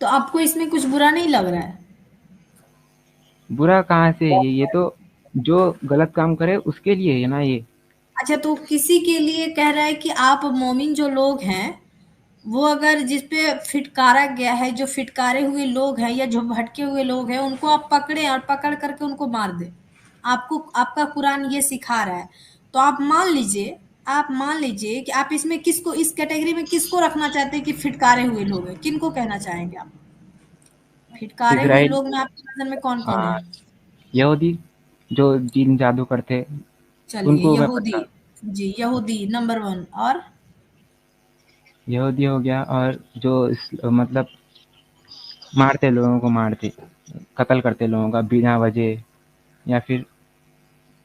तो आपको इसमें कुछ बुरा नहीं लग रहा है? बुरा कहाँ से है ये तो जो गलत काम करे उसके लिए है ना ये। अच्छा, तो किसी के लिए कह रहा है कि आप मोमिन जो लोग हैं, वो अगर जिस पे फिटकारा गया है, जो फिटकारे हुए लोग हैं या जो भटके हुए लोग हैं, उनको आप पकड़े और पकड़ करके उनको मार दे। आपको आपका कुरान ये सिखा रहा है। तो आप मान लीजिए कि आप इसमें किसको, इस कैटेगरी में किसको रखना चाहते हैं कि फिटकारे हुए लोग हैं? किनको कहना चाहेंगे आप? फिटकारे हुए इज़राइल लोग में आपकी नज़र में कौन-कौन है? यहूदी जो जिन जादू करते चलिए उनको मैं यहूदी। पता। जी, यहूदी नंबर 1 और यहूदी हो गया और जो मतलब मारते लोगों को मारते कत्ल करते लोगों का बिना वजह या फिर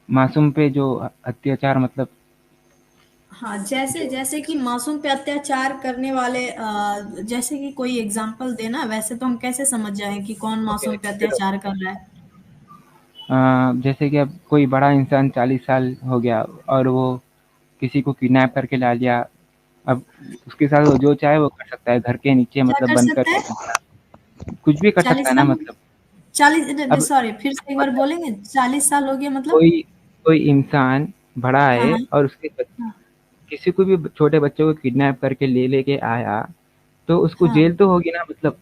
मासूम पे जो अत्याचार मतलब हाँ, जैसे जो जैसे कि मासूम पे अत्याचार करने वाले जैसे कि कोई एग्जांपल देना, वैसे तो हम कैसे समझ जाएं कि कौन ओके मासूम पे अत्याचार कर रहा है? जैसे कि अब कोई बड़ा इंसान 40 साल हो गया और वो किसी को किडनैप करके ला लिया। अब उसके साथ वो जो चाहे वो कर सकता है घर के नीचे क्या मतलब कर बंद सकता करके है? कुछ भी कर सकता 40 है ना साल? मतलब। 40, अब सॉरी, फिर से एक बार मतलब बोलेंगे? 40 साल हो गया मतलब? कोई कोई इंसान बड़ा हाँ, है हाँ, और हाँ, किसी को भी छोटे बच्चों को किडनैप करके ले लेके आया तो उसको हाँ। जेल तो होगी ना मतलब।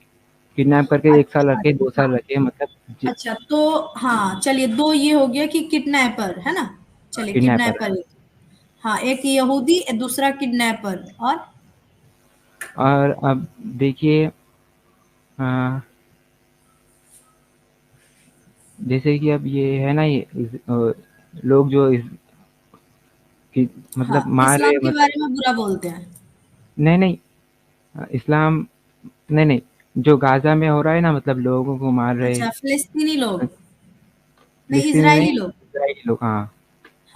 किडनैप करके 1 साल अच्छा, रखे, 2 अच्छा, साल रखे मतलब अच्छा। तो हाँ, चलिए, दो ये हो गया कि किडनैपर है ना? चलिए, किडनैपर। किडनैपर एक। हाँ, एक यहूदी, दूसरा किडनैपर। और और अब देखिए अ, जैसे कि अब ये है ना ये लोग जो कि हाँ, मतलब मार रहे इस्लाम के मतलब बारे में बुरा बोलते हैं। नहीं, नहीं इस्लाम नहीं, नहीं जो गाज़ा में हो रहा है ना मतलब लोगों को मार रहे अच्छा, फ़िलिस्तीनी लोग, नहीं, फ़िलिस्तीनी नहीं, इज़राइली लोग। इज़राइली लोग हाँ।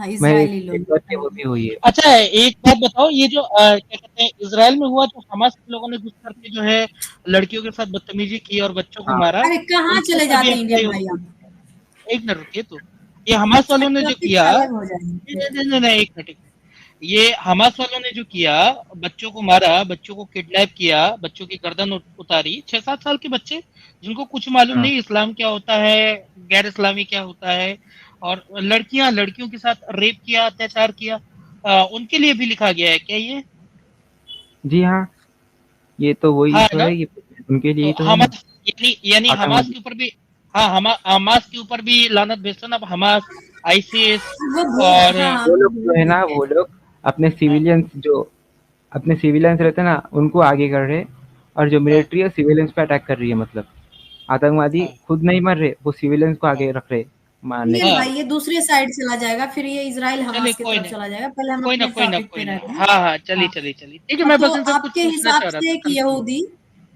हाँ, मैं एक इज़राइली लोग। एक बार पे हाँ। वो भी हुई है। अच्छा, एक बात बताओ, ये जो क्या कहते हैं, इसराइल में हुआ, जो हमास के लोगों ने घुस करके जो है लड़कियों के साथ बदतमीजी की और बच्चों को हाँ, मारा, अरे कहाँ उसके चले ऊपर भी जाते हैं इंडियन एफआईआर भाई हुई। आप? एक मिनट रुकिए तो। ये हमास वालों ने जो टॉपिक किया, से अलग हो जाएंगे। नहीं नहीं नहीं नहीं, एक मिनट, एक मिनट। ये हमास वालों ने जो किया, बच्चों को मारा, बच्चों को किडनैप किया, बच्चों की गर्दन उतारी, 6-7 साल के बच्चे जिनको कुछ मालूम हाँ। नहीं इस्लाम क्या होता है, गैर इस्लामी क्या होता है, और लड़कियां लड़कियों के साथ रेप किया, अत्याचार किया, उनके लिए भी लिखा गया है क्या ये? जी हाँ, ये तो वही हाँ तो ना। है ये उनके लिए तो ही तो है ना हमास, यानी हमास आतंकवादी। के ऊपर भी, हाँ, हमास के ऊपर भी लानत भेजते ना, अब हमास, आईसीस वो भूल, और हाँ, हाँ, वो वो लोग जो भूल है ना गए। वो लोग अपने हाँ, सिविलियंस जो अपने सिविलियंस रहते हैं ना उनको आगे कर रहे हैं और जो हाँ, मिलिट्री है सिविलियंस पे अटैक कर रही है मतलब। आतंकवादी हाँ, खुद नहीं मर रहे, वो सिविलियंस को आगे रख रहे मारने इंडियन के हाँ, लिए। भाई, ये दूसरी साइड चला जाएगा, फिर ये इज़राइल चलिए हमास की कोई तरफ नहीं, चला जाएगा। पहले हम कोई ना, अपने कोई ना, टॉपिक पे कोई ना, रहते हैं। हाँ हाँ, चलिए हाँ। चलिए चलिए, ठीक है, हाँ, मैं तो बस इनसे कुछ आपके पूछना हिसाब चाह रहा से था, एक कंफर्म। यहूदी,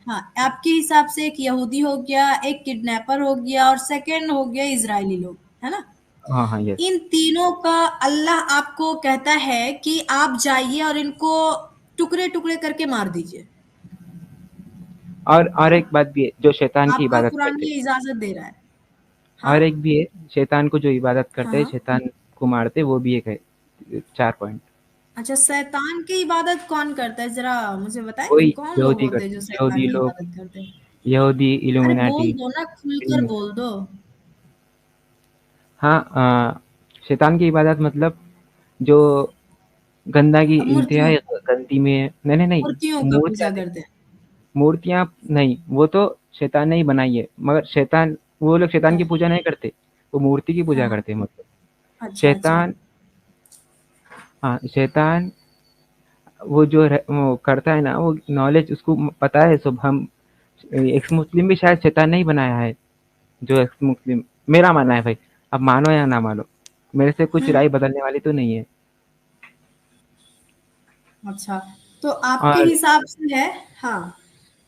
हाँ, आपके हिसाब से एक यहूदी हो गया, एक किडनैपर हो गया और सेकंड हो गया इज़राइली लोग, है ना? हाँ, हाँ, यस। इन तीनों का अल्लाह आपको कहता है कि आप जाइए और इनको टुकड़े-टुकड़े करके मार दीजिए, है और ना? एक बात भी है जो शैतान की आपका इबादत कुरान करते हैं। ये इजाज़त दे रहा है। हाँ? और एक भी है शैतान को जो इबादत हाँ, करते हैं, हाँ। शैतान को मारते हैं, वो भी एक है। 4 पॉइंट। अच्छा, शैतान की इबादत कौन करता है? ज़रा मुझे बताएँगे वही कौन लोग यहूदी होते हैं जो करते शैतान यहूदी की लोग, इबादत करते हैं? यहूदी, अरे बोल इल्यूमिनाटी। दो ना, खुलकर बोल दो। हाँ शैतान की इबादत मतलब जो गंदगी मूर्तियों इंतहाई गंदी में नहीं, नहीं, नहीं मूर्तियों का मूर्तियाँ पूजा नहीं, करते हैं। मूर्तियाँ नहीं, वो तो शैतान ने ही बनाई है, मगर शैतान वो लोग शैतान की हाँ, पूजा नहीं करते, वो मूर्ति की हाँ, पूजा हाँ। करते हैं मतलब। अच्छा, अच्छा। शैतान हाँ, शैतान वो जो वो करता है ना वो नॉलेज उसको पता है सब। हम एक्स मुस्लिम भी शायद शैतान ने ही बनाया है, जो एक्स मुस्लिम मेरा मानना है भाई। अब मानो या ना मानो, मेरे से कुछ राय बदलने वाली तो नहीं है। अच्छा, तो आपके और हिसाब से है, हाँ,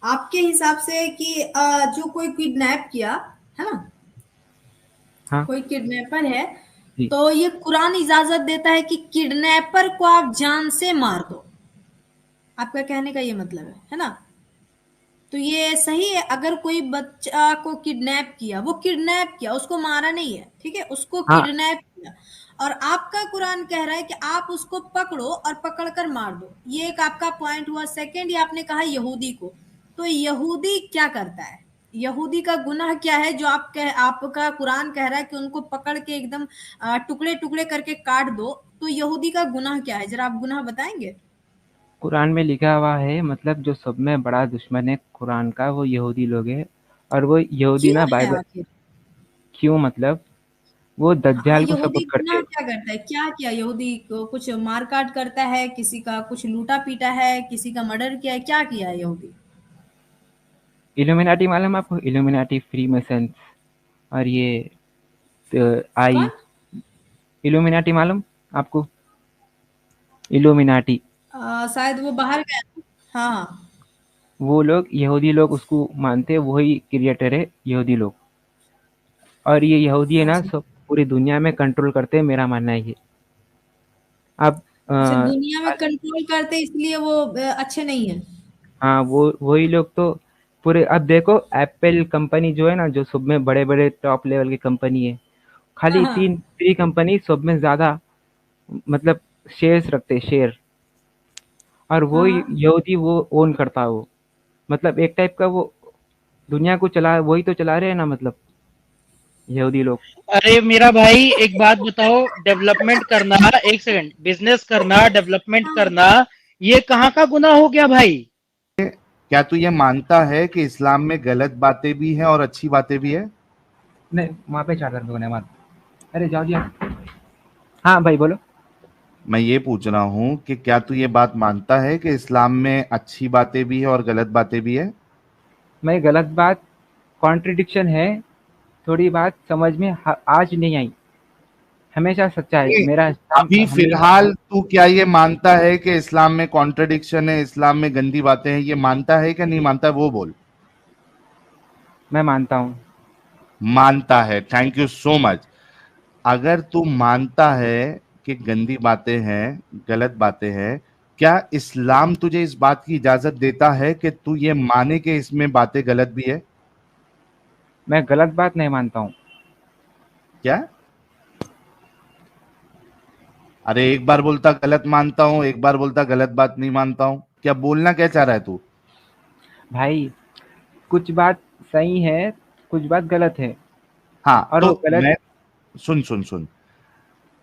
आपके हिसाब से कि जो कोई किडनैप किया, है ना? हाँ कोई किडनैपर है, जी। तो ये कुरान इजाज़त देता है कि किडनैपर को आप जान से मार दो। आपका कहने का ये मतलब है ना? तो ये सही है, अगर कोई बच्चा को किडनैप किया, वो किडनैप किया, उसको मारा नहीं है, ठीक है? उसको हाँ किडनैप किया और आपका कुरान कह रहा है कि आप उसको पकड़ो और पकड़ कर मार दो। ये एक आपका पॉइंट हुआ। सेकंड, ये आपने कहा यहूदी को। तो यहूदी क्या करता है? यहूदी का गुनाह क्या है जो आपका कुरान कह रहा है कि उनको पकड़ के एकदम टुकड़े टुकड़े करके काट दो? तो यहूदी का गुनाह क्या है, जरा आप गुनाह बताएंगे? कुरान में लिखा हुआ है, मतलब जो सब में बड़ा दुश्मन है कुरान का वो यहूदी लोग है। और वो यहूदी क्यों ना है बाइबल, आखिर? क्यों मतलब वो हाँ, दज्जाल को यहूदी सपोर्ट करते गुनाह हैं। क्या करता है? क्या किया यहूदी को? कुछ मार काट करता है, किसी का कुछ लूटा पीटा है, किसी का मर्डर किया है, क्या किया है यहूदी? इल्यूमिनाटी मालूम आपको? इल्यूमिनाटी, फ्री मेसन्स और ये आई, कौन? इल्यूमिनाटी मालूम आपको? इल्यूमिनाटी, शायद वो बाहर गया। हाँ हाँ। वो लोग यहूदी लोग उसको मानते हैं, वही क्रिएटर है यहूदी लोग। और ये यहूदी है ना, अच्छा। सब पूरी दुनिया में कंट्रोल करते हैं, मेरा मानना है ये। अब अच्छा, दुनिया में कंट्रोल करते इसलिए वो अच्छे नहीं है? हाँ, वो वही लोग तो पूरे। अब देखो एप्पल कंपनी जो है ना, जो सब में बड़े बड़े टॉप लेवल की कंपनी है, हाँ खाली हाँ तीन थ्री कंपनी सब में ज्यादा, मतलब शेयर्स रखते शेयर। और वो हाँ हाँ। यहूदी वो ओन करता है वो, मतलब एक टाइप का वो दुनिया को चला, वही तो चला रहे हैं ना, मतलब यहूदी लोग। अरे मेरा भाई एक बात बताओ, डेवलपमेंट करना, एक सेकंड, बिजनेस करना, डेवलपमेंट हाँ। करना, ये कहाँ का गुनाह हो गया भाई? क्या तू ये मानता है कि इस्लाम में गलत बातें भी हैं और अच्छी बातें भी है? नहीं, वहाँ पे चार्जर पे होने मत। अरे जाओ जी आप। हाँ भाई बोलो। मैं ये पूछ रहा हूँ कि क्या तू ये बात मानता है कि इस्लाम में अच्छी बातें भी है और गलत बातें भी है? मैं गलत बात, कॉन्ट्रडिक्शन है, थोड़ी बात समझ में आज नहीं आई। हमेशा सच्चा है नहीं, मेरा इस्लाम, अभी हमेशा। फिलहाल तू क्या ये मानता है कि इस्लाम में कॉन्ट्रडिक्शन है, इस्लाम में गंदी बातें हैं, ये मानता है क्या नहीं मानता है, वो बोल। मैं मानता हूँ। मानता है, थैंक यू सो मच। अगर तू मानता है कि गंदी बातें हैं, गलत बातें हैं, क्या इस्लाम तुझे इस बात की इजाजत देता है कि तू ये माने कि इसमें बातें गलत भी है? मैं गलत बात नहीं मानता हूँ। क्या? अरे एक बार बोलता गलत मानता हूं, एक बार बोलता गलत बात नहीं मानता हूं, क्या बोलना क्या चाह रहा है तू? भाई कुछ बात सही है, कुछ बात गलत है। हाँ और तो वो गलत। मैं, सुन सुन सुन,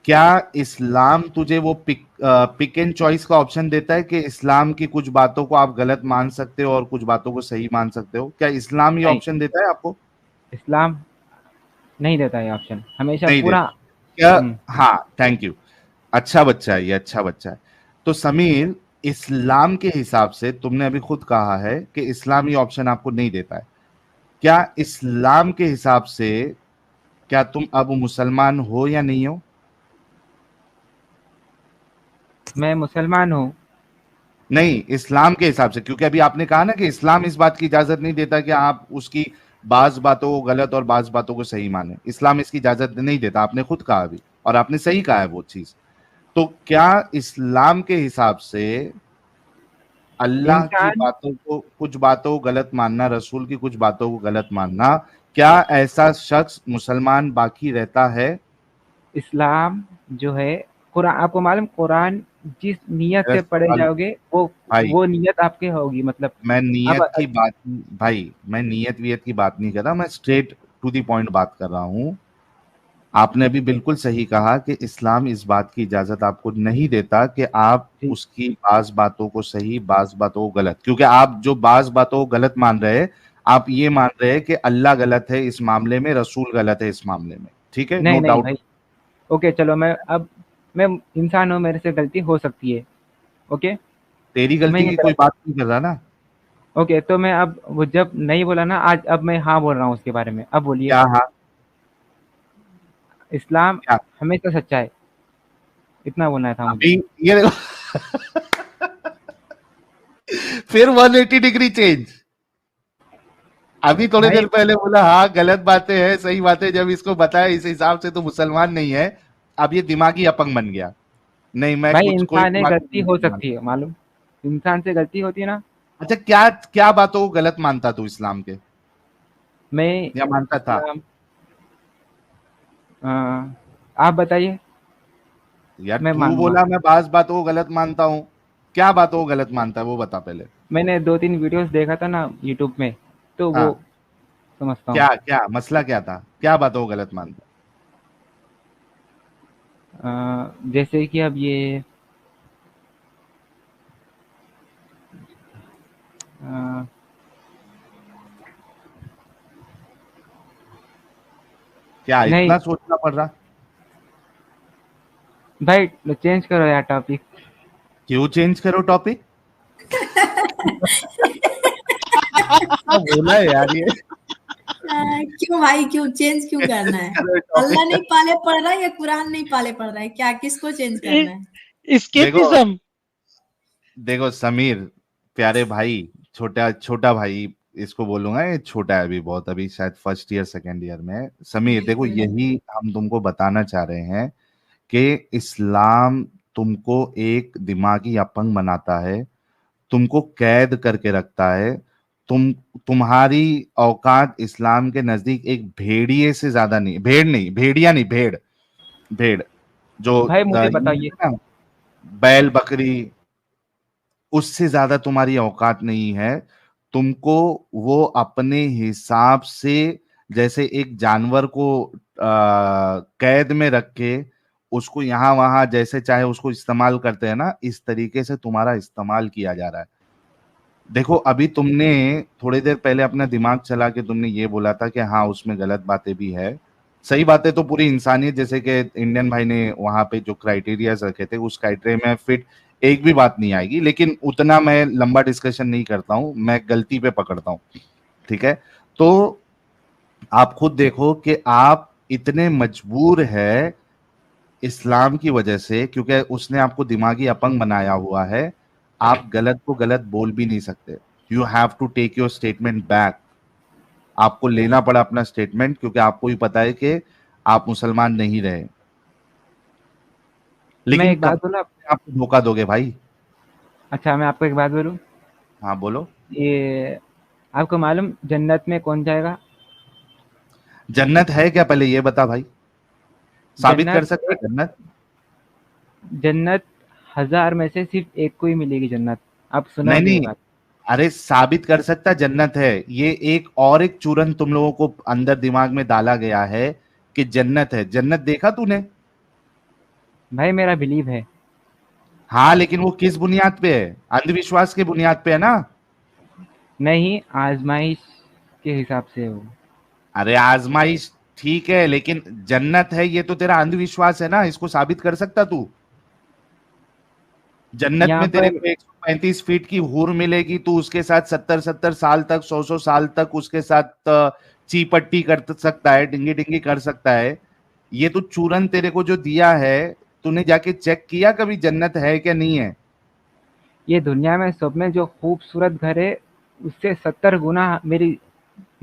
क्या इस्लाम तुझे वो पिक एंड चॉइस का ऑप्शन देता है कि इस्लाम की कुछ बातों को आप गलत मान सकते हो और कुछ बातों को सही मान सकते हो? क्या इस्लाम ये नहीं, ऑप्शन देता है आपको? इस्लाम नहीं देता है ऑप्शन, हमेशा नहीं पूरा। देता क्या? हम्म। हाँ, थैंक यू। अच्छा बच्चा है ये, अच्छा बच्चा है। तो समीर, इस्लाम के हिसाब से तुमने अभी खुद कहा है कि इस्लाम ये ऑप्शन आपको नहीं देता है। क्या इस्लाम के हिसाब से क्या तुम अब मुसलमान हो या नहीं हो? मैं मुसलमान हूँ। नहीं, इस्लाम के हिसाब से, क्योंकि अभी आपने कहा ना कि इस्लाम इस बात की इजाजत नहीं देता कि आप उसकी बाज बातों को गलत और बाज बातों को सही माने। इस्लाम इसकी इजाजत नहीं देता, आपने खुद कहा अभी, और आपने सही कहा है वो चीज। तो क्या इस्लाम के हिसाब से अल्लाह की इंसान, बातों को, कुछ बातों को गलत मानना, रसूल की कुछ बातों को गलत मानना, क्या ऐसा शख्स मुसलमान बाकी रहता है? इस्लाम जो है, कुरान आपको मालूम, कुरान जिस नियत मेरा से पढ़े सवाल, जाओगे वो भाई, वो नियत आपके होगी, मतलब। मैं अब नियत की बात, भाई मैं नियत वियत की बात नहीं कर रहा, मैं स्ट्रेट टू द पॉइंट बात कर रहा हूं। आपने अभी बिल्कुल सही कहा कि इस्लाम इस बात की इजाजत आपको नहीं देता कि आप जी, उसकी बाज बातों को सही, बाज बातों को गलत, क्योंकि आप जो बाज बातों को गलत मान रहे हैं, आप ये मान रहे हैं कि अल्लाह गलत है इस मामले में, रसूल गलत है इस मामले में। ठीक है, नो नहीं नहीं डाउट। भाई। ओके चलो, मैं इंसान हूँ, मेरे से गलती हो सकती है। ओके। तेरी मैं गलती ये की कोई गलत। बात नहीं कर रहा ना। ओके, तो मैं अब वो जब नहीं बोला ना आज, अब मैं हाँ बोल रहा हूँ उसके बारे में, अब बोलिए। क्या? हाँ, इस्लाम क्या? हमेशा सच्चा है, इतना बोलना था मुझे। अभी ये देखो फिर 180 डिग्री चेंज। अभी थोड़ी भाई देर पहले बोला हाँ गलत बातें हैं, सही बातें, जब इसको बताया इस हिसाब से तो मुसलमान नहीं है, अब ये दिमागी अपंग बन गया। नहीं, मैं भाई कुछ कोई इंसान है, बात गलती नहीं हो मानता। सकती है, मालूम। इंसान से गलती होती है ना। अच्छा, क्या क्या बातों को गलत मानता तू इस्लाम के, मैं या मानता था? इस्लाम, आप बताइए। यार मैं तू मानूंगा। बोला मैं बात बातों को गलत मानता हूँ, क्या बातों को गलत मानता है वो बता पहले। मैंने 2-3 वीडियोस देखा था ना यूट्यूब में, तो वो हाँ, समझता हूँ। क्या क्या मसला क्या था, क्या बात वो गलत मानते? जैसे कि अब ये अ, क्या नहीं इतना सोचना पड़ रहा? भाई, चेंज करो यार टॉपिक। क्यों चेंज करो टॉपिक? क्या बोला है यार ये? क्यों भाई, क्यों चेंज क्यों करना है? करो अल्लाह टॉपिक। नहीं पाले पड़ रहा है या कुरान नहीं पाले पड़ रहा है? क्या किसको चेंज करना है? देखो एस्केपिज्म। देखो समीर, प्यारे भाई, छोटा छोटा भाई इसको बोलूंगा, ये छोटा है अभी बहुत, अभी शायद फर्स्ट ईयर सेकंड ईयर में है। समीर देखो, बिल्कुल। यही हम तुमको बताना चाह रहे हैं कि इस्लाम तुमको एक दिमागी अपंग बनाता है, तुमको कैद करके रखता है। तुम्हारी औकात इस्लाम के नजदीक एक भेड़िए से ज्यादा नहीं, भेड़ नहीं, भेड़िया नहीं, भेड़, भेड़ जो भाई मुझे ये बताइए। कहते हैं ना, बैल बकरी, उससे ज्यादा तुम्हारी औकात नहीं है। तुमको वो अपने हिसाब से, जैसे एक जानवर को कैद में रख के उसको यहाँ वहां जैसे चाहे उसको इस्तेमाल करते हैं ना, इस तरीके से तुम्हारा इस्तेमाल किया जा रहा है। देखो अभी तुमने थोड़ी देर पहले अपना दिमाग चला के तुमने ये बोला था कि हाँ उसमें गलत बातें भी है। सही बातें तो पूरी इंसानियत, जैसे कि इंडियन भाई ने वहां पे जो क्राइटेरियाज रखे थे उस क्राइटेरिया में फिट एक भी बात नहीं आएगी, लेकिन उतना मैं लंबा डिस्कशन नहीं करता हूं, मैं गलती पे पकड़ता हूं। ठीक है, तो आप खुद देखो कि आप इतने मजबूर है इस्लाम की वजह से, क्योंकि उसने आपको दिमागी अपंग बनाया हुआ है। आप गलत को गलत बोल भी नहीं सकते। You have to take your statement back. आपको लेना पड़ा अपना स्टेटमेंट, क्योंकि आपको भी पता है कि आप मुसलमान नहीं रहे। मैं लेकिन एक कब बात बोला। आप धोखा दोगे भाई? अच्छा, मैं आपको एक बात बोलूँ। हाँ बोलो। ये आपको मालूम जन्नत में कौन जाएगा? जन्नत है क्या, पहले ये बता भाई, साबित कर जन्नत सकता एक है जन्नत? जन्नत 1000 में से सिर्फ एक को ही मिलेगी जन्नत। आप सुना नहीं होगा ये नहीं, बात। अरे साबित कर सकता जन्नत है, ये एक और एक चूरन तुम लोगों को अंदर दिमाग में डाला गया है कि जन्नत है। जन्नत देखा तूने? भाई मेरा बिलीव है। हाँ लेकिन वो किस बुनियाद पे है? अंधविश्वास के बुनियाद पे है ना? नहीं, आजमाइश के हिसाब से हो। अरे आजमाइश ठीक है, लेकिन जन्नत है ये तो तेरा अंधविश्वास है ना, इसको साबित कर सकता तू? जन्नत यहाँ में तेरे पर को 135 फीट की हूर मिलेगी, तू उसके साथ 70-70 साल तक, 100-100 साल तक उसके साथ चीपट्टी कर सकता है, डिंगी डिंगी कर सकता है। ये तो चूरन तेरे को जो दिया है, तूने जाके चेक किया कभी जन्नत है क्या नहीं है? ये दुनिया में सब में जो खूबसूरत घर है, उससे 70 गुना मेरी,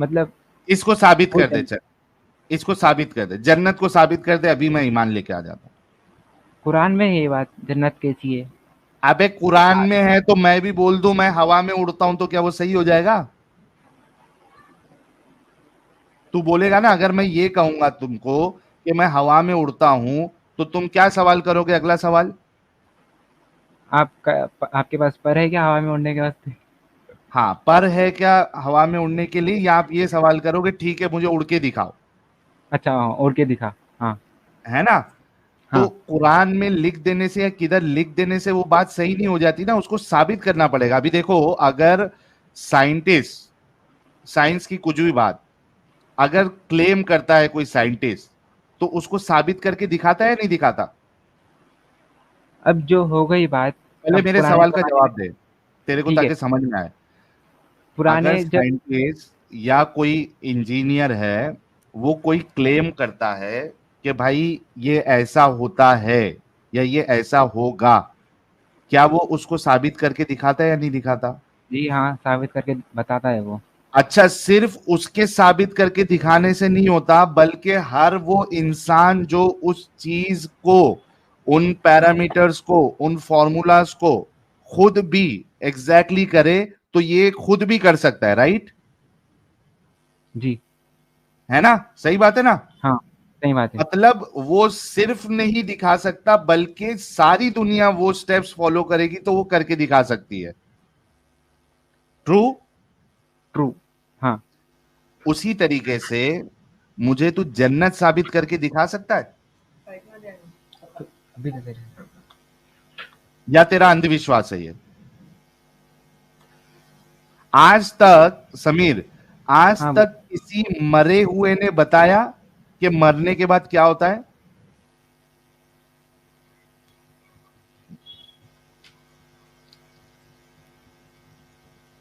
मतलब इसको साबित वो कर दे, चल इसको साबित कर दे, जन्नत को साबित कर दे, अभी मैं ईमान लेके आ जाता हूँ। कुरान में है ये बात, जन्नत कैसी है। अबे कुरान में है तो मैं भी बोल दूं मैं हवा में उड़ता हूं तो क्या वो सही हो जाएगा? तू बोलेगा ना, अगर मैं ये कहूंगा तुमको कि मैं हवा में उड़ता हूं, तो तुम क्या सवाल करोगे, अगला सवाल? आपका आपके पास पर है क्या हवा में उड़ने के वास्ते? हाँ, पर है क्या हवा में उड़ने के लिए, या आप ये सवाल करोगे ठीक है मुझे उड़ के दिखाओ? अच्छा, हाँ, उड़ के दिखा। हाँ। है ना? तो हाँ। कुरान में लिख देने से या किधर लिख देने से वो बात सही नहीं हो जाती ना, उसको साबित करना पड़ेगा। अभी देखो, अगर साइंटिस्ट, साइंस की कुछ भी बात अगर क्लेम करता है कोई साइंटिस्ट, तो उसको साबित करके दिखाता है या नहीं दिखाता? अब जो हो गई बात। पहले अब मेरे पुराने सवाल का जमाने में, जवाब दे, तेरे को ठीक है, ताकि समझ में आए। अगर पुराने जब साइंटिस्ट या कोई इंजीनियर है, वो कोई क्लेम करता है कि भाई ये ऐसा होता है या ये ऐसा होगा, क्या वो उसको साबित करके दिखाता है या नहीं दिखाता? जी हाँ, साबित करके बताता है वो। अच्छा, सिर्फ उसके साबित करके दिखाने से नहीं होता, बल्कि हर वो इंसान जो उस चीज को, उन पैरामीटर्स को, उन फॉर्मूलाज को खुद भी एग्जैक्टली करे, तो ये खुद भी कर सकता है, राइट? जी है ना? सही बात है ना? हाँ, सही बात है। मतलब वो सिर्फ नहीं दिखा सकता, बल्कि सारी दुनिया वो स्टेप्स फॉलो करेगी तो वो करके दिखा सकती है। ट्रू। ट्रू। हाँ। उसी तरीके से मुझे तू जन्नत साबित करके दिखा सकता है अभी नजर या तेरा अंधविश्वास है ये? आज तक समीर, आज हाँ तक किसी मरे हुए ने बताया कि मरने के बाद क्या होता है?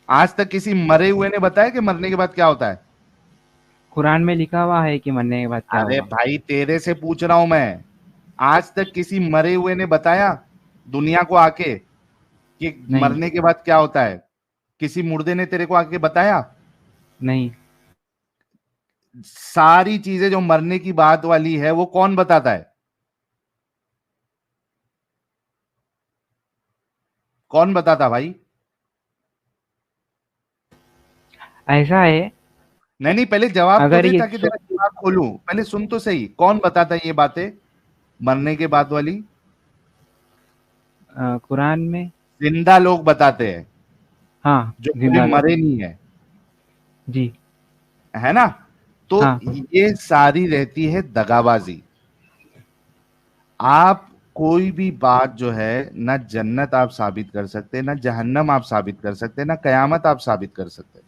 आज तक किसी मरे हुए ने बताया कि मरने के बाद क्या होता है? कुरान में लिखा हुआ है कि मरने के बाद क्या अरे होगा। भाई तेरे से पूछ रहा हूं मैं, आज तक किसी मरे हुए ने बताया दुनिया को आके कि नहीं। मरने के बाद क्या होता है? किसी मुर्दे ने तेरे को आके बताया? नहीं। सारी चीजें जो मरने की बात वाली है वो कौन बताता है? कौन बताता भाई? ऐसा है, नहीं नहीं, पहले जवाब तो अगर दे ये ताकि तेरा दिमाग खोलूं। पहले सुन तो सही, कौन बताता है ये बातें मरने के बाद वाली? कुरान में। जिंदा लोग बताते हैं, हाँ, जो कभी जिंदा लोग। मरे नहीं है, जी। है ना? तो हाँ। ये सारी रहती है दगाबाजी। आप कोई भी बात जो है, ना जन्नत आप साबित कर सकते, ना जहन्नम आप साबित कर सकते, ना कयामत आप साबित कर सकते।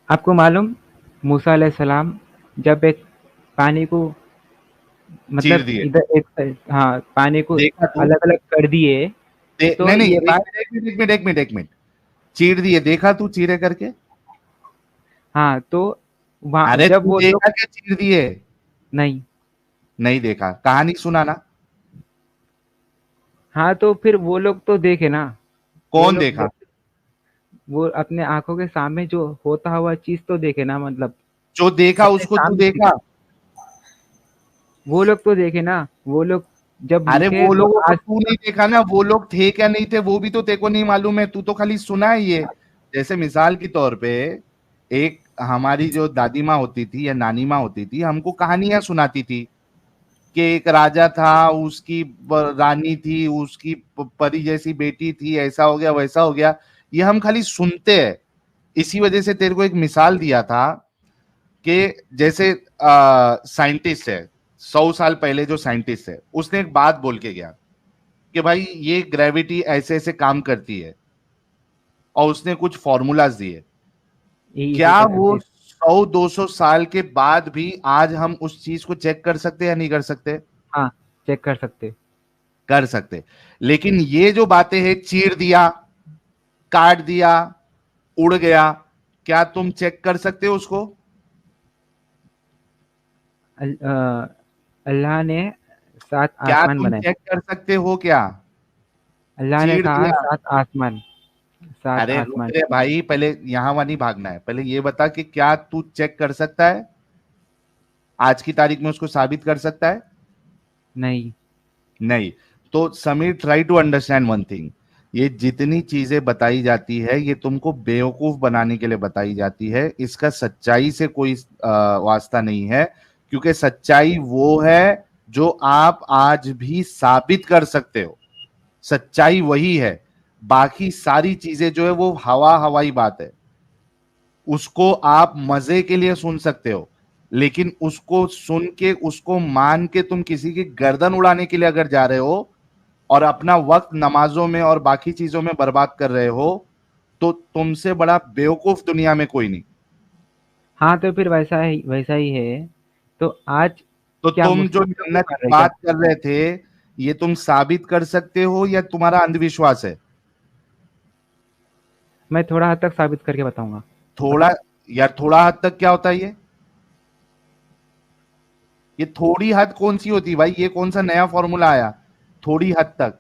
आपको मालूम, मूसा अलैहिस्सलाम जब एक पानी को, चीर मतलब दिए, इधर एक, हाँ, पानी को देखा तू? अलग अलग कर दिए, तो नहीं नहीं, ये एक बात। मिनट एक मिनट एक मिनट एक मिनट एक मिनट। चीर दिए, देखा तू चीरे करके? हाँ, तो वहाँ अरे जब तू वो लोग। देखा क्या चीर दिए? नहीं। नहीं देखा, कहानी सुनाना। हाँ, तो फिर वो लोग तो देखे ना। वो कौन लोग देखा? वो अपने आंखों के सामने जो होता हुआ चीज तो देखे ना, मतलब जो देखा अपने उसको तू सामने देखा? दिखे। वो लोग तो देखे ना, वो लोग जब अरे लिखे वो तो लोगों को आज। तू नहीं देखा ना, वो लोग थे क्या नहीं थे वो भी तो तेरे को नहीं मालूम है, तू तो खाली सुना है ये। जैसे मिसाल के तौर पे, एक हमारी जो दादी माँ होती थी या नानी माँ होती थी, हमको कहानियां सुनाती थी कि एक राजा था, उसकी रानी थी, उसकी परी जैसी बेटी थी, ऐसा हो गया वैसा हो गया। ये हम खाली सुनते हैं। इसी वजह से तेरे को एक मिसाल दिया था कि जैसे साइंटिस्ट है, 100 साल पहले जो साइंटिस्ट है उसने एक बात बोल के गया कि भाई ये ग्रेविटी ऐसे ऐसे काम करती है, और उसने कुछ फॉर्मूलाज दिए। क्या वो 100-200 साल के बाद भी आज हम उस चीज को चेक कर सकते या नहीं कर सकते? हाँ, चेक कर सकते। कर सकते। लेकिन ये जो बातें हैं, चीर दिया, काट दिया, उड़ गया, क्या तुम चेक कर सकते हो उसको? अल्लाह ने 7 क्या आसमान तुम बनाए। चेक कर सकते हो क्या? अल्लाह ने चीर कहा दिया। 7 आसमान, 7 अरे रुक आसमान। रे भाई, पहले यहां वानी भागना है, पहले ये बता कि क्या तू चेक कर सकता है, आज की तारीख में उसको साबित कर सकता है? नहीं। नहीं। तो Sameer, try to understand one thing. ये जितनी चीजें बताई जाती है ये तुमको बेवकूफ बनाने के लिए बताई जाती है, इसका सच्चाई से कोई वास्ता नहीं है। क्योंकि सच्चाई वो है जो आप आज भी साबित कर सकते हो, सच्चाई वही है। बाकी सारी चीजें जो है वो हवा हवाई बात है। उसको आप मजे के लिए सुन सकते हो, लेकिन उसको सुन के, उसको मान के तुम किसी की गर्दन उड़ाने के लिए अगर जा रहे हो और अपना वक्त नमाजों में और बाकी चीजों में बर्बाद कर रहे हो, तो तुमसे बड़ा बेवकूफ दुनिया में कोई नहीं। हाँ, तो फिर वैसा ही है। तो आज तो क्या तुम जो मुस्लिम लोग जो जन्नत कर की रहे, क्या बात कर रहे थे, ये तुम साबित कर सकते हो या तुम्हारा अंधविश्वास है? मैं थोड़ा हद तक साबित करके बताऊंगा। थोड़ा? यार थोड़ा हद तक क्या होता है ये थोड़ी हद कौन सी होती है भाई? ये कौन सा नया फॉर्मूला आया, थोड़ी हद तक?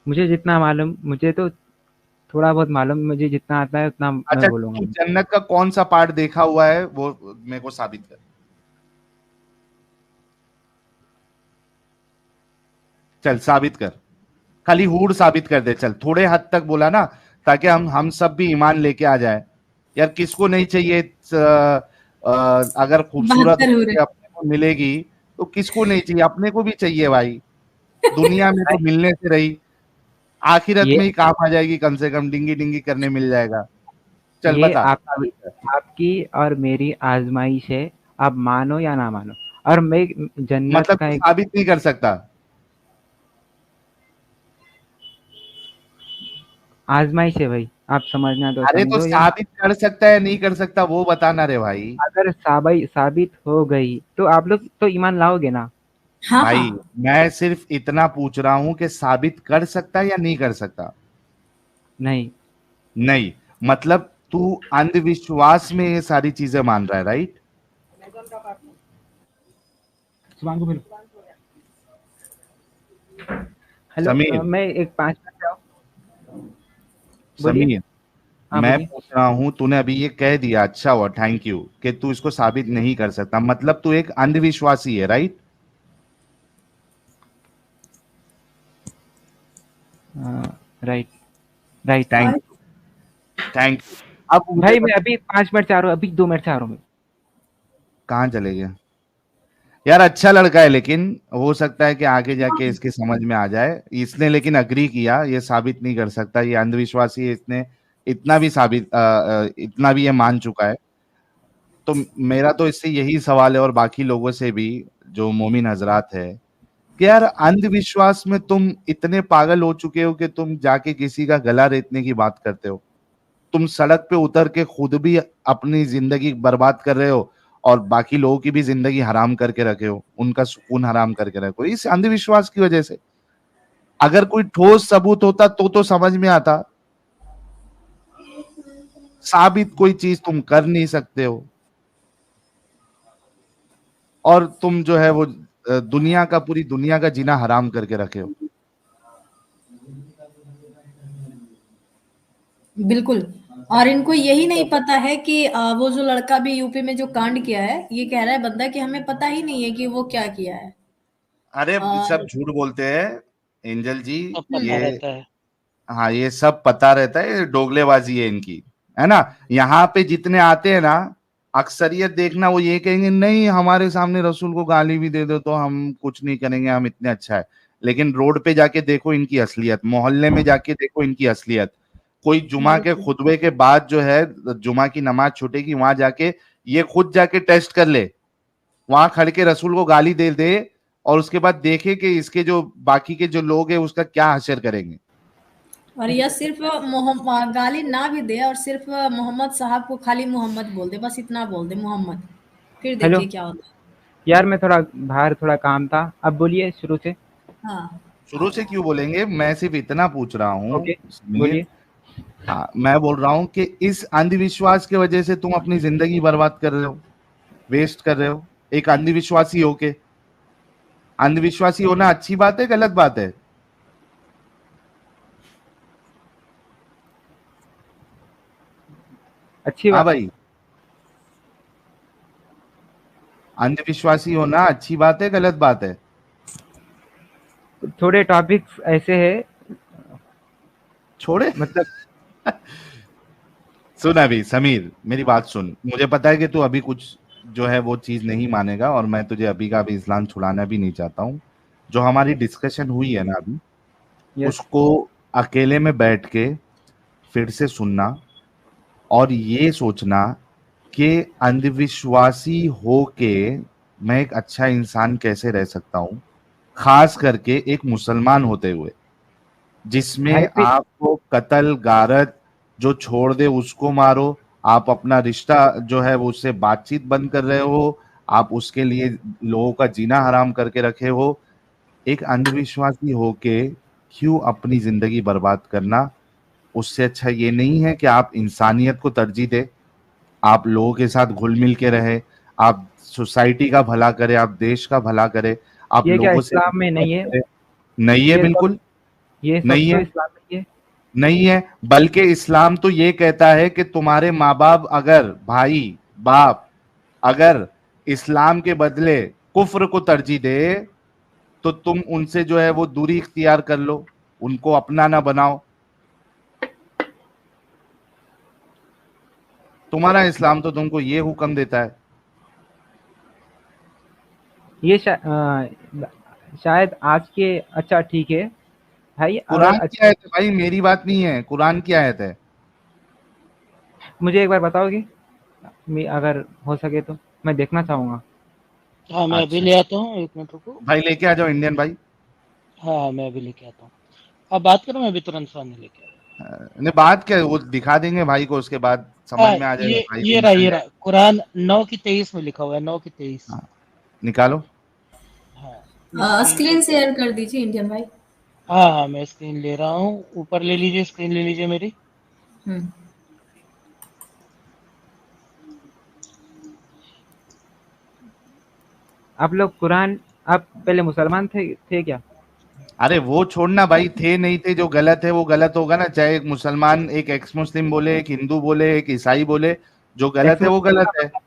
मुझे जितना मालूम, मुझे तो थोड़ा बहुत मालूम, मुझे जितना आता है उतना मैं अच्छा, बोलूंगा। तू जन्नत का कौन सा पार्ट देखा हुआ है वो मेरे को साबित कर। चल साबित कर, खाली हूड़ साबित कर दे, चल। थोड़े हद तक बोला ना, ताकि हम सब भी ईमान लेके आ जाए। यार किसको नहीं चाहिए अगर खूबसूरत 72 हो रहे। अपने को मिलेगी तो किसको नहीं चाहिए? अपने को भी चाहिए भाई, दुनिया में तो मिलने से रही। आखिरत ये में ही काम आ जाएगी, कम से कम डिंगी डिंगी करने मिल जाएगा। चल ये बता आपकी साबित कर। आपकी और मेरी आजमाइश है, आप मानो या ना मानो। और मैं जन्नत मतलब का तू एक साबित नहीं कर सकता? आजमाइश है भाई, आप समझना तो अरे तो समझो या साबित कर सकता है नहीं कर सकता वो बताना रे भाई। अगर साबित हो गई तो आप लोग तो ईमान लाओगे ना। हाँ, भाई हाँ। मैं सिर्फ इतना पूछ रहा हूं कि साबित कर सकता है या नहीं कर सकता? नहीं। नहीं, मतलब तू अंधविश्वास में ये सारी चीजें मान रहा है, राइट? हेलो, समीर, मैं एक 5 मिनट से बोलिए। समीर, हाँ मैं बोलिए। पूछ रहा हूं, तूने अभी ये कह दिया, अच्छा हुआ, थैंक यू, कि तू इसको साबित नहीं कर सकता, मतलब तू एक अंधविश्वासी है, राइट? राइट। राइट। थैंक और थैंक यू। अब मुझे भाई मैं बता, अभी 5 मिनट से आ रहा हूँ, अभी 2 मिनट से आ रहा हूँ मैं। कहाँ चले गया? यार अच्छा लड़का है, लेकिन हो सकता है कि आगे जाके इसके समझ में आ जाए। इसने लेकिन अग्री किया, ये साबित नहीं कर सकता, ये अंधविश्वासी है, इसने इतना भी इतना भी ये मान चुका है। तो मेरा तो इससे यही सवाल है, और बाकी लोगों से भी, जो मोमिन हजरात है, कि यार अंधविश्वास में तुम इतने पागल हो चुके हो कि तुम जाके किसी का गला रेतने की बात करते हो। तुम सड़क पे उतर के खुद भी अपनी जिंदगी बर्बाद कर रहे हो, और बाकी लोगों की भी जिंदगी हराम करके रखे हो, उनका सुकून हराम करके रखे हो, इस अंधविश्वास की वजह से। अगर कोई ठोस सबूत होता तो समझ में आता। साबित कोई चीज तुम कर नहीं सकते हो, और तुम जो है वो दुनिया का, पूरी दुनिया का जीना हराम करके रखे हो। बिल्कुल। और इनको यही नहीं पता है कि वो जो लड़का भी यूपी में जो कांड किया है, ये कह रहा है बंदा कि हमें पता ही नहीं है कि वो क्या किया है। अरे सब और झूठ बोलते हैं एंजल जी। सब ये, पता रहता है। हाँ, ये सब पता रहता है, ये डोगलेबाजी है इनकी, है ना? यहाँ पे जितने आते हैं ना, अक्सरियत देखना, वो ये कहेंगे नहीं हमारे सामने रसूल को गाली भी दे दो तो हम कुछ नहीं करेंगे, हम इतने अच्छा है। लेकिन रोड पे जाके देखो इनकी असलियत, मोहल्ले में जाके देखो इनकी असलियत। कोई जुमा के बिल्कुल। खुतबे के बाद जो है, जुमा की नमाज छूटेगी, वहां जाके ये खुद जाके टेस्ट कर ले, वहां खड़ के रसूल को गाली दे दे, और उसके बाद देखे कि इसके जो बाकी के जो लोग हैं उसका क्या हशर करेंगे। और यह सिर्फ गाली ना भी दे और सिर्फ मोहम्मद साहब को खाली मोहम्मद बोल दे, बस इतना बोल दे मोहम्मद, फिर हेलो देखिए क्या होता यार, मैं थोड़ा बाहर, थोड़ा काम था, अब बोलिए शुरू से। है। हाँ। शुरू से क्यों बोलेंगे, मैं सिर्फ इतना पूछ रहा हूँ ओके, समीर। बोलिए। हाँ, मैं बोल रहा हूँ कि इस अंधविश्वास की वजह से तुम अपनी जिंदगी बर्बाद कर रहे हो, वेस्ट कर रहे हो, एक अंधविश्वासी होके। अंधविश्वासी होना अच्छी बात है, गलत बात है? अच्छी हाँ बात है। भाई, अंधविश्वासी होना अच्छी बात है, गलत बात है? थोड़े टॉपिक्स ऐसे हैं, छोड़े। मतलब सुन अभी समीर, मेरी बात सुन, मुझे पता है कि तू अभी कुछ जो है वो चीज नहीं मानेगा, और मैं तुझे अभी का अभी इस्लाम छुड़ाना भी नहीं चाहता हूँ। जो हमारी डिस्कशन हुई है ना अभी, यस। उसको अकेले में बैठ के फिर से सुनना, और ये सोचना कि अंधविश्वासी हो के मैं एक अच्छा इंसान कैसे रह सकता हूँ, खास करके एक मुसलमान होते हुए, भाई जिसमें फिर आपको कत्ल गारत जो छोड़ दे उसको मारो, आप अपना रिश्ता जो है वो उससे बातचीत बंद कर रहे हो, आप उसके लिए लोगों का जीना हराम करके रखे हो। एक अंधविश्वासी होके क्यों अपनी जिंदगी बर्बाद करना? उससे अच्छा ये नहीं है कि आप इंसानियत को तरजीह दे, आप लोगों के साथ घुल मिल के रहे, आप सोसाइटी का भला करे, आप देश का भला करे, आप ये क्या लोगों से इस्लाम में मोहब्बत नहीं है? करे। नहीं है, ये सब बिल्कुल ये सब नहीं तो है। इस्लाम में ही है। नहीं है, बल्कि इस्लाम तो ये कहता है कि तुम्हारे माँ बाप, अगर भाई बाप अगर इस्लाम के बदले कुफ्र को तरजीह दे, तो तुम उनसे जो है वो दूरी इख्तियार कर लो, उनको अपना ना बनाओ। तुम्हारा इस्लाम तो तुमको ये हुक्म देता है। ये शायद आज के, अच्छा ठीक है, भाई कुरान अगर की आयत है भाई, मेरी बात नहीं है, कुरान की आयत है। मुझे एक बार बताओगे, अगर हो सके तो मैं देखना चाहूंगा। हाँ मैं अभी अच्छा ले आता हूँ, 1 मिनट रुको। भाई, लेके आ जाओ इंडियन भाई। हाँ मैं अभी लेके आता हूँ, आप बात करो, मैं अभी तुरंत सामने लेके आता नहीं, बात क्या है, वो दिखा देंगे भाई को, उसके बाद हूँ। समझ हाँ में आ जाएगा, ये भाई को ये रहा, निकल ये रहा, जाएगा। कुरान 9 की 23 में लिखा हुआ है, 9 की 23। हाँ, निकालो। हाँ मैं स्क्रीन स्क्रीन को, शेयर कर दीजिए इंडियन भाई। हाँ हाँ मैं स्क्रीन ले रहा हूँ, ऊपर ले लीजिए, स्क्रीन ले लीजिए मेरी। हम्म। आप लोग कुरान, आप पहले मुसलमान थे क्या? अरे वो छोड़ना भाई, थे नहीं थे, जो गलत है वो गलत होगा ना, चाहे एक मुसलमान, एक एक्स मुस्लिम बोले, एक हिंदू बोले, एक ईसाई बोले, जो गलत एक्स है वो मुस्लिम गलत का है।